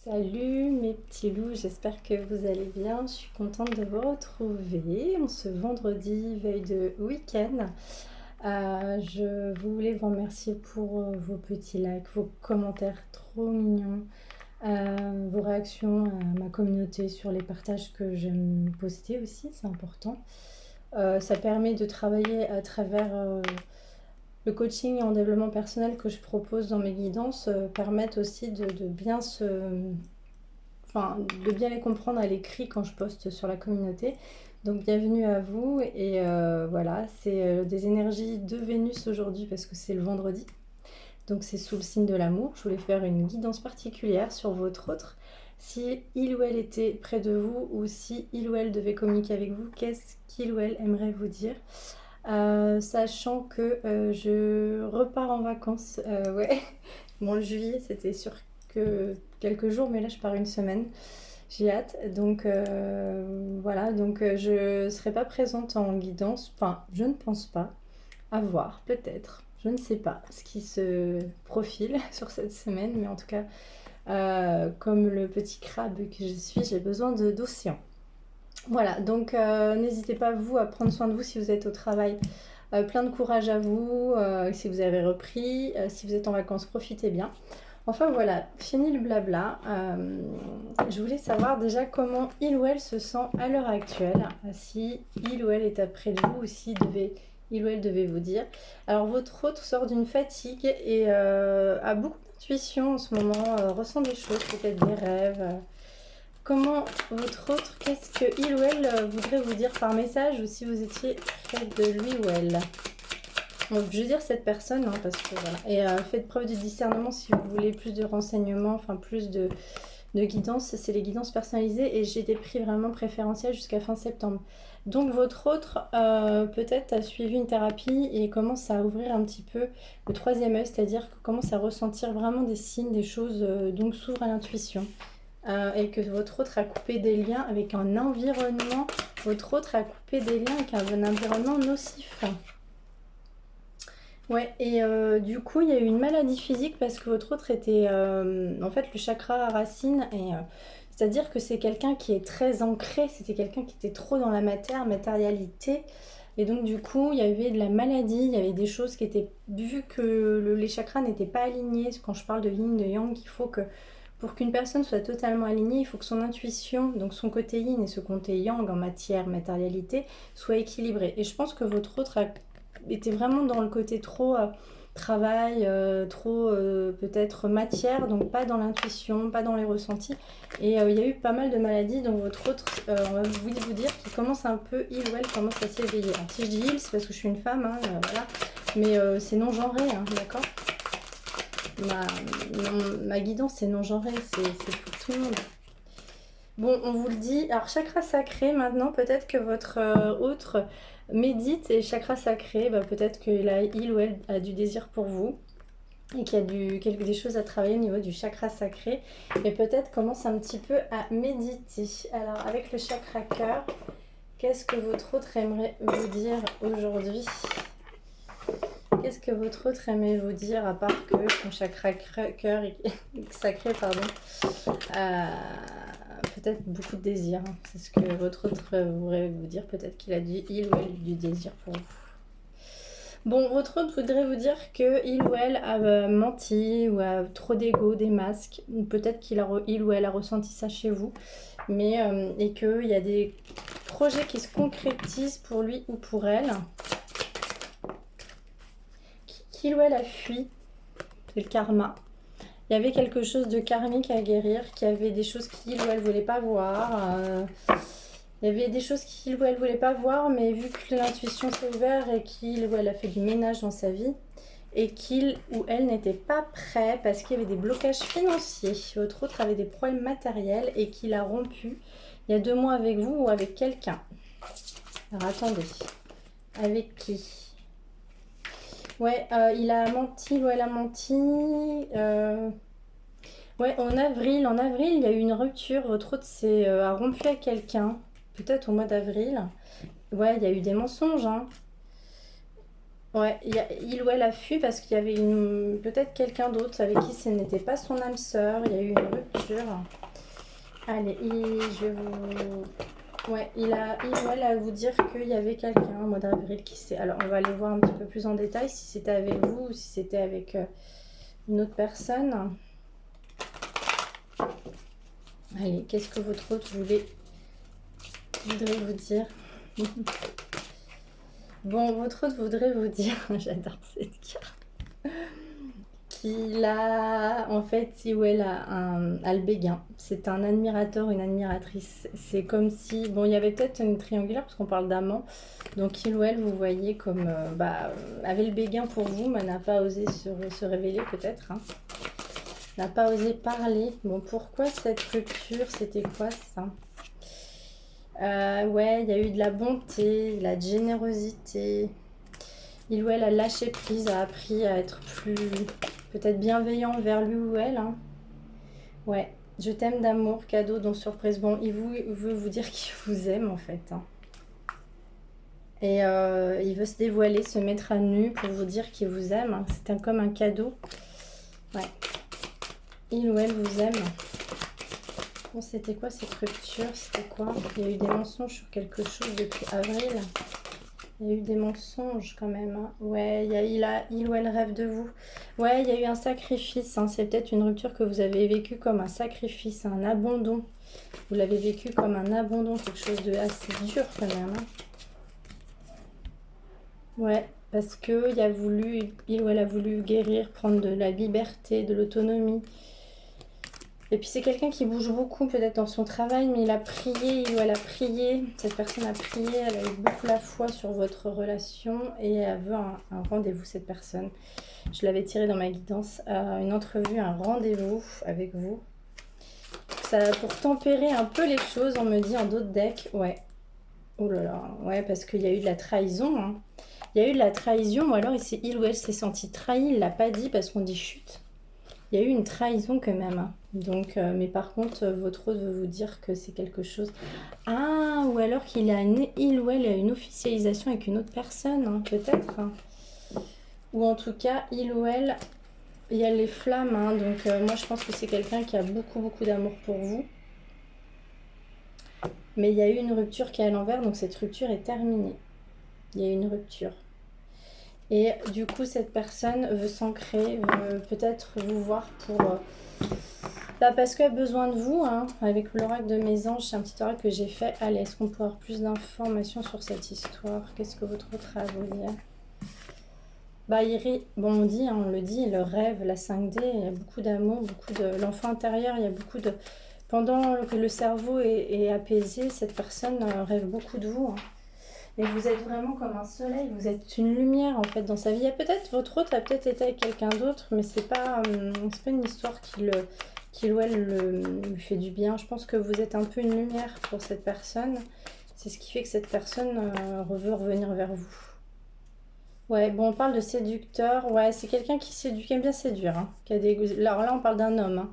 Salut mes petits loups, j'espère que vous allez bien. Je suis contente de vous retrouver en ce vendredi, veille de week-end. Je voulais vous remercier pour vos petits likes, vos commentaires trop mignons, vos réactions à ma communauté sur les partages que j'aime poster aussi, c'est important. Ça permet de travailler à travers le coaching en développement personnel que je propose dans mes guidances, permettent aussi de bien de bien les comprendre à l'écrit quand je poste sur la communauté. Donc bienvenue à vous et voilà, c'est des énergies de Vénus aujourd'hui parce que c'est le vendredi. Donc c'est sous le signe de l'amour. Je voulais faire une guidance particulière sur votre autre. Si il ou elle était près de vous ou si il ou elle devait communiquer avec vous, qu'est-ce qu'il ou elle aimerait vous dire? Sachant que je repars en vacances, ouais. Bon, le juillet, c'était sûr que quelques jours, mais là, je pars une semaine. J'ai hâte. Donc, voilà. Donc, je serai pas présente en guidance. Enfin, je ne pense pas. À voir, peut-être. Je ne sais pas ce qui se profile sur cette semaine. Mais en tout cas, comme le petit crabe que je suis, j'ai besoin d'océan. Voilà, donc n'hésitez pas vous à prendre soin de vous si vous êtes au travail. Plein de courage à vous, si vous avez repris, si vous êtes en vacances, profitez bien. Enfin voilà, fini le blabla. Je voulais savoir déjà comment il ou elle se sent à l'heure actuelle, si il ou elle est près de vous ou si il ou elle devait vous dire. Alors votre autre sort d'une fatigue et a beaucoup d'intuition en ce moment, ressent des choses, peut-être des rêves. Comment votre autre, qu'est-ce que il ou elle voudrait vous dire par message ou si vous étiez près de lui ou elle? Donc, je veux dire cette personne, hein, parce que voilà. Et faites preuve de discernement si vous voulez plus de renseignements, enfin plus de guidance. C'est les guidances personnalisées et j'ai des prix vraiment préférentiels jusqu'à fin septembre. Donc votre autre peut-être a suivi une thérapie et commence à ouvrir un petit peu le troisième œil, c'est-à-dire que commence à ressentir vraiment des signes, des choses, donc s'ouvre à l'intuition. Et que votre autre a coupé des liens avec un environnement, votre autre a coupé des liens avec un environnement nocif. Ouais, et du coup, il y a eu une maladie physique parce que votre autre était, en fait, le chakra racine, et c'est-à-dire que c'est quelqu'un qui est très ancré, c'était quelqu'un qui était trop dans la matérialité, et donc du coup, il y avait de la maladie, il y avait des choses qui étaient, vu que les chakras n'étaient pas alignés, quand je parle de yin, de yang, il faut que, pour qu'une personne soit totalement alignée, il faut que son intuition, donc son côté yin et ce côté yang en matière, matérialité, soit équilibré. Et je pense que votre autre était vraiment dans le côté trop travail, trop peut-être matière, donc pas dans l'intuition, pas dans les ressentis. Et il y a eu pas mal de maladies, donc votre autre, on va vous dire qu'il commence un peu, il ou elle commence à s'éveiller. Alors si je dis il, c'est parce que je suis une femme, hein, voilà. Mais c'est non genré, hein, d'accord. Ma guidance, c'est non genré, c'est pour tout le monde. Bon, on vous le dit. Alors, chakra sacré, maintenant, peut-être que votre autre médite et chakra sacré, bah, peut-être qu'il ou elle a du désir pour vous et qu'il y a des choses à travailler au niveau du chakra sacré et peut-être commence un petit peu à méditer. Alors, avec le chakra cœur, qu'est-ce que votre autre aimerait vous dire aujourd'hui? Qu'est-ce que votre autre aimerait vous dire à part que son chakra cœur est sacré, pardon, peut-être beaucoup de désir. C'est ce que votre autre voudrait vous dire. Peut-être qu'il a il ou elle du désir pour vous. Bon, votre autre voudrait vous dire que il ou elle a menti ou a trop d'ego, des masques. Ou peut-être il ou elle a ressenti ça chez vous. Mais, et qu'il y a des projets qui se concrétisent pour lui ou pour elle. Qu'il ou elle a fui. C'est le karma. Il y avait quelque chose de karmique à guérir, qu'il y avait des choses qu'il ou elle ne voulait pas voir. Il y avait des choses qu'il ou elle ne voulait pas voir, mais vu que l'intuition s'est ouverte et qu'il ou elle a fait du ménage dans sa vie, et qu'il ou elle n'était pas prêt parce qu'il y avait des blocages financiers, votre autre avait des problèmes matériels et qu'il a rompu il y a 2 mois avec vous ou avec quelqu'un. Alors attendez, avec qui? Ouais, il a menti ou elle a menti. Ouais, en avril, il y a eu une rupture. Votre autre a rompu à quelqu'un, peut-être au mois d'avril. Ouais, il y a eu des mensonges, hein. Ouais, il ou elle a fui parce qu'il y avait peut-être quelqu'un d'autre avec qui ce n'était pas son âme sœur. Il y a eu une rupture. Allez, je vais vous... Ouais, il ou elle a vous dire qu'il y avait quelqu'un au mois d'avril qui s'est... Alors, on va aller voir un petit peu plus en détail si c'était avec vous ou si c'était avec une autre personne. Allez, qu'est-ce que votre hôte voudrait vous dire? Bon, votre hôte voudrait vous dire, j'adore cette carte, qu'il a, en fait, si ou elle a le béguin. C'est un admirateur, une admiratrice. C'est comme si, bon, il y avait peut-être une triangulaire parce qu'on parle d'amant. Donc, il ou elle, vous voyez comme, avait le béguin pour vous, mais n'a pas osé se révéler peut-être, hein. N'a pas osé parler. Bon, pourquoi cette rupture? C'était quoi ça? Ouais, il y a eu de la bonté, de la générosité. Il ou elle a lâché prise, a appris à être plus peut-être bienveillant envers lui ou elle, hein. Ouais, je t'aime d'amour, cadeau, donc surprise. Bon, il veut vous dire qu'il vous aime en fait, hein. Et il veut se dévoiler, se mettre à nu pour vous dire qu'il vous aime, hein. C'est comme un cadeau. Ouais. Il ou elle vous aime. Bon, c'était quoi cette rupture? C'était quoi? Il y a eu des mensonges sur quelque chose depuis avril. Il y a eu des mensonges quand même, hein. Ouais, il ou elle rêve de vous. Ouais, il y a eu un sacrifice, hein. C'est peut-être une rupture que vous avez vécue comme un sacrifice, un abandon. Vous l'avez vécu comme un abandon, quelque chose de assez dur quand même, hein. Ouais, parce que il ou elle a voulu guérir, prendre de la liberté, de l'autonomie. Et puis c'est quelqu'un qui bouge beaucoup peut-être dans son travail, mais il a prié, il ou elle a prié, cette personne a prié, elle a eu beaucoup la foi sur votre relation et elle veut un rendez-vous, cette personne. Je l'avais tiré dans ma guidance, une entrevue, un rendez-vous avec vous. Ça, pour tempérer un peu les choses, on me dit en d'autres decks, ouais. Oh là là, ouais, parce qu'il y a eu de la trahison, hein. Il y a eu de la trahison, ou alors il ou elle s'est senti trahi, il l'a pas dit parce qu'on dit chute. Il y a eu une trahison quand même, hein. Donc, mais par contre, votre hôte veut vous dire que c'est quelque chose... Ah, ou alors il ou elle a une officialisation avec une autre personne, hein, peut-être, hein. Ou en tout cas, il ou elle, il y a les flammes, hein. Donc moi je pense que c'est quelqu'un qui a beaucoup d'amour pour vous. Mais il y a eu une rupture qui est à l'envers, donc cette rupture est terminée. Il y a eu une rupture. Et du coup, cette personne veut s'ancrer, veut peut-être vous voir pour... parce qu'elle a besoin de vous, hein. Avec l'oracle de mes anges, c'est un petit oracle que j'ai fait. Allez, est-ce qu'on peut avoir plus d'informations sur cette histoire? Qu'est-ce que votre autre a à vous dire? Bon, on dit, hein, on le dit, le rêve, la 5D, il y a beaucoup d'amour, beaucoup de... L'enfant intérieur, il y a beaucoup de... Pendant que le cerveau est apaisé, cette personne rêve beaucoup de vous, hein. Et vous êtes vraiment comme un soleil, vous êtes une lumière en fait dans sa vie. Il y a peut-être, votre autre a peut-être été avec quelqu'un d'autre, mais c'est pas une histoire qui ou elle lui fait du bien. Je pense que vous êtes un peu une lumière pour cette personne. C'est ce qui fait que cette personne veut revenir vers vous. Ouais, bon, on parle de séducteur. Ouais, c'est quelqu'un qui aime bien séduire, hein, qui a alors là, on parle d'un homme, hein,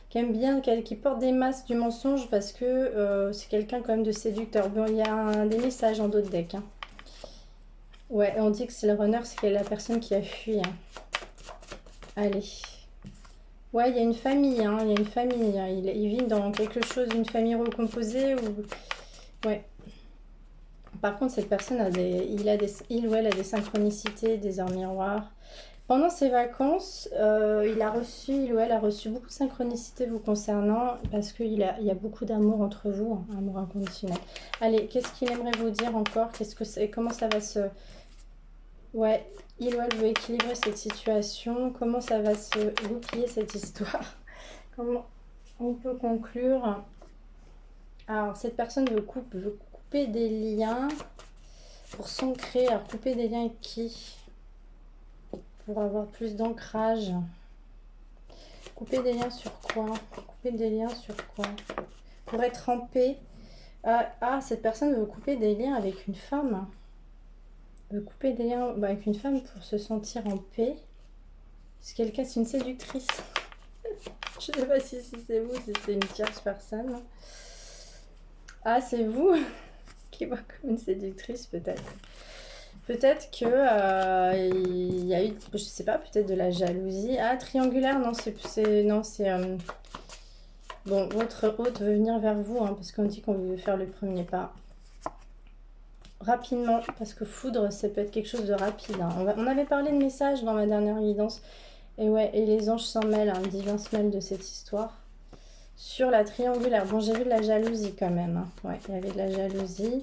qui aime bien, qui porte des masques du mensonge parce que c'est quelqu'un quand même de séducteur. Bon, il y a des messages en d'autres decks, hein. Ouais, on dit que c'est le runner, c'est la personne qui a fui, hein. Allez. Ouais, il y a une famille, hein, il y a une famille, hein. Il vit dans quelque chose, une famille recomposée ou... Ouais. Par contre, cette personne il ou elle a des synchronicités, des heures miroirs. Pendant ses vacances, il ou elle a reçu beaucoup de synchronicité vous concernant parce qu'il y a beaucoup d'amour entre vous, hein, amour inconditionnel. Allez, qu'est-ce qu'il aimerait vous dire encore? Comment ça va se... Ouais, il ou elle veut équilibrer cette situation. Comment ça va se goupiller cette histoire? Comment on peut conclure? Alors, cette personne veut couper des liens pour s'ancrer. Alors, couper des liens avec qui? Pour avoir plus d'ancrage. Couper des liens sur quoi? Couper des liens sur quoi? Pour être en paix. Cette personne veut couper des liens avec une femme. Veut couper des liens avec une femme pour se sentir en paix. C'est quelqu'un, c'est une séductrice. Je ne sais pas si c'est vous, si c'est une tierce personne. Ah, c'est vous qui voit comme une séductrice peut-être. Peut-être que il y a eu, je sais pas, peut-être de la jalousie. Ah, triangulaire, non, bon, votre hôte veut venir vers vous, hein, parce qu'on dit qu'on veut faire le premier pas. Rapidement, parce que foudre, ça peut être quelque chose de rapide. Hein. On avait parlé de messages dans ma dernière guidance. Et ouais, et les anges s'en mêlent, hein, le divin se mêle de cette histoire. Sur la triangulaire, bon, j'ai vu de la jalousie quand même. Hein. Ouais, il y avait de la jalousie.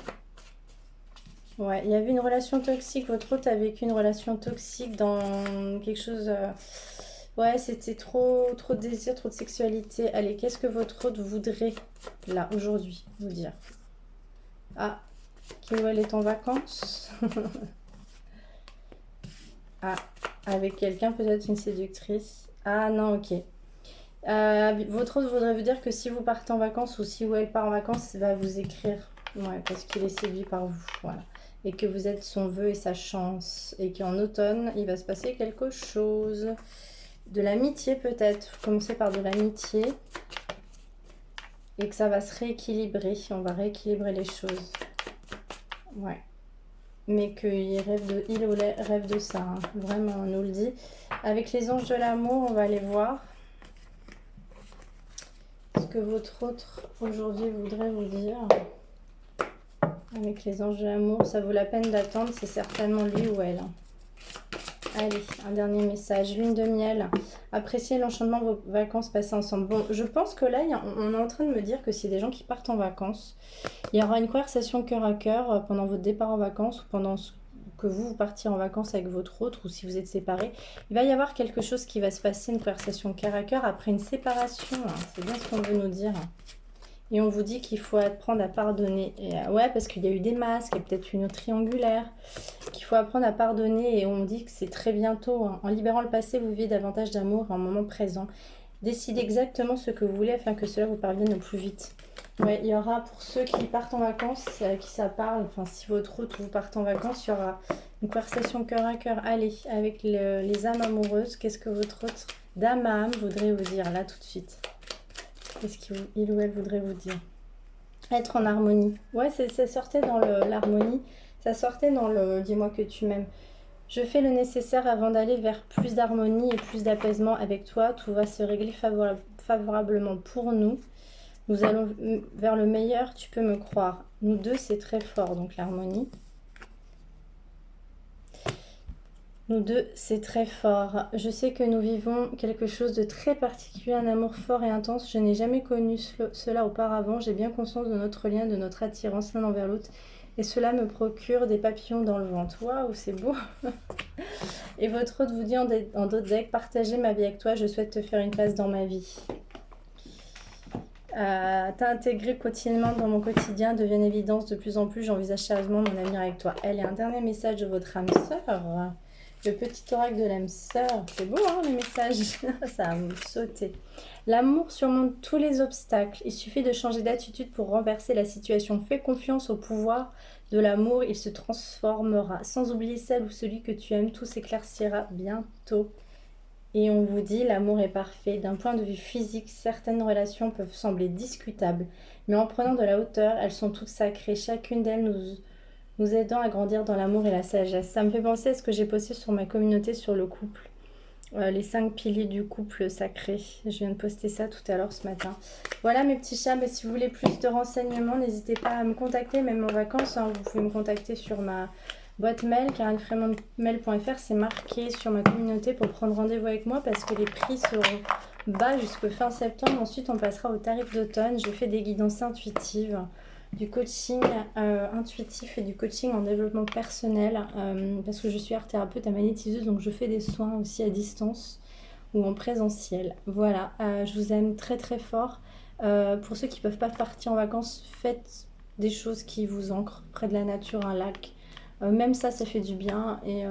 Ouais, il y avait une relation toxique. Votre hôte a vécu une relation toxique dans quelque chose... Ouais, c'était trop de désir, trop de sexualité. Allez, qu'est-ce que votre hôte voudrait, là, aujourd'hui, vous dire? Ah, Kiloël est en vacances. Ah, avec quelqu'un, peut-être une séductrice. Ah non, ok. Votre hôte voudrait vous dire que si vous partez en vacances ou si elle part en vacances, il va vous écrire. Ouais, parce qu'il est séduit par vous. Voilà. Et que vous êtes son vœu et sa chance. Et qu'en automne, il va se passer quelque chose. De l'amitié peut-être. Commencer par de l'amitié. Et que ça va se rééquilibrer. On va rééquilibrer les choses. Ouais. Mais qu'il rêve de ça. Hein. Vraiment, on nous le dit. Avec les anges de l'amour, on va aller voir. Ce que votre autre aujourd'hui voudrait vous dire. Avec les anges de l'amour, ça vaut la peine d'attendre. C'est certainement lui ou elle. Allez, un dernier message. Lune de miel. Appréciez l'enchantement de vos vacances passées ensemble. Bon, je pense que là, on est en train de me dire que s'il y a des gens qui partent en vacances, il y aura une conversation cœur à cœur pendant votre départ en vacances ou pendant que vous partiez en vacances avec votre autre ou si vous êtes séparés. Il va y avoir quelque chose qui va se passer, une conversation cœur à cœur après une séparation. Hein. C'est bien ce qu'on veut nous dire. Et on vous dit qu'il faut apprendre à pardonner. Et, ouais, parce qu'il y a eu des masques, et peut-être une autre triangulaire. Qu'il faut apprendre à pardonner. Et on dit que c'est très bientôt. Hein. En libérant le passé, vous vivez davantage d'amour en moment présent. Décidez exactement ce que vous voulez afin que cela vous parvienne au plus vite. Ouais, il y aura pour ceux qui partent en vacances, à qui ça parle. Enfin, si votre autre vous partez en vacances, il y aura une conversation cœur à cœur. Allez, avec les âmes amoureuses, qu'est-ce que votre autre dame à âme voudrait vous dire là tout de suite? Qu'est-ce qu'il ou elle voudrait vous dire? Être en harmonie. Ouais, ça sortait dans l'harmonie. Ça sortait dans le dis-moi que tu m'aimes. Je fais le nécessaire avant d'aller vers plus d'harmonie et plus d'apaisement avec toi. Tout va se régler favorablement pour nous. Nous allons vers le meilleur, tu peux me croire. Nous deux, c'est très fort, donc l'harmonie. Nous deux, c'est très fort. Je sais que nous vivons quelque chose de très particulier, un amour fort et intense. Je n'ai jamais connu cela auparavant. J'ai bien conscience de notre lien, de notre attirance l'un envers l'autre. Et cela me procure des papillons dans le ventre. Waouh, c'est beau. Et votre hôte vous dit en d'autres decks, partager ma vie avec toi, je souhaite te faire une place dans ma vie. T'intégrer quotidiennement dans mon quotidien devient une évidence de plus en plus. J'envisage sérieusement mon avenir avec toi. Elle est un dernier message de votre âme sœur. Le petit oracle de l'âme sœur. C'est beau, hein, les messages. Ça a sauté. L'amour surmonte tous les obstacles. Il suffit de changer d'attitude pour renverser la situation. Fais confiance au pouvoir de l'amour. Il se transformera. Sans oublier celle ou celui que tu aimes, tout s'éclaircira bientôt. Et on vous dit, l'amour est parfait. D'un point de vue physique, certaines relations peuvent sembler discutables. Mais en prenant de la hauteur, elles sont toutes sacrées. Chacune d'elles nous aidant à grandir dans l'amour et la sagesse. Ça me fait penser à ce que j'ai posté sur ma communauté sur le couple. Les 5 piliers du couple sacré. Je viens de poster ça tout à l'heure ce matin. Voilà mes petits chats. Mais si vous voulez plus de renseignements, n'hésitez pas à me contacter, même en vacances. Hein, vous pouvez me contacter sur ma boîte mail, karinefremont.mail.fr. C'est marqué sur ma communauté pour prendre rendez-vous avec moi parce que les prix seront bas jusqu'au fin septembre. Ensuite, on passera au tarif d'automne. Je fais des guidances intuitives, du coaching intuitif et du coaching en développement personnel parce que je suis art thérapeute et magnétiseuse, donc je fais des soins aussi à distance ou en présentiel. Voilà, je vous aime très très fort. Pour ceux qui ne peuvent pas partir en vacances, faites des choses qui vous ancrent près de la nature, un lac. Même ça fait du bien et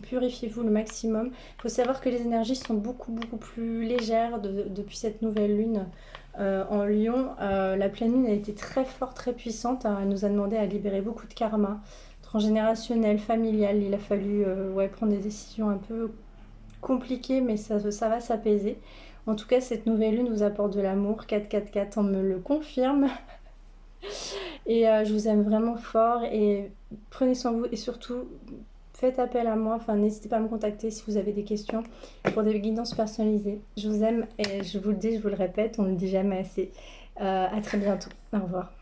purifiez-vous le maximum. Il faut savoir que les énergies sont beaucoup plus légères depuis cette nouvelle lune en Lion. La pleine lune a été très forte, très puissante. Elle nous a demandé à libérer beaucoup de karma transgénérationnel, familial. Il a fallu prendre des décisions un peu compliquées, mais ça va s'apaiser. En tout cas, cette nouvelle lune vous apporte de l'amour. 444, on me le confirme. Et je vous aime vraiment fort et prenez soin de vous et surtout faites appel à moi, enfin n'hésitez pas à me contacter si vous avez des questions pour des guidances personnalisées. Je vous aime et je vous le dis, je vous le répète, on ne le dit jamais assez. À très bientôt. Au revoir.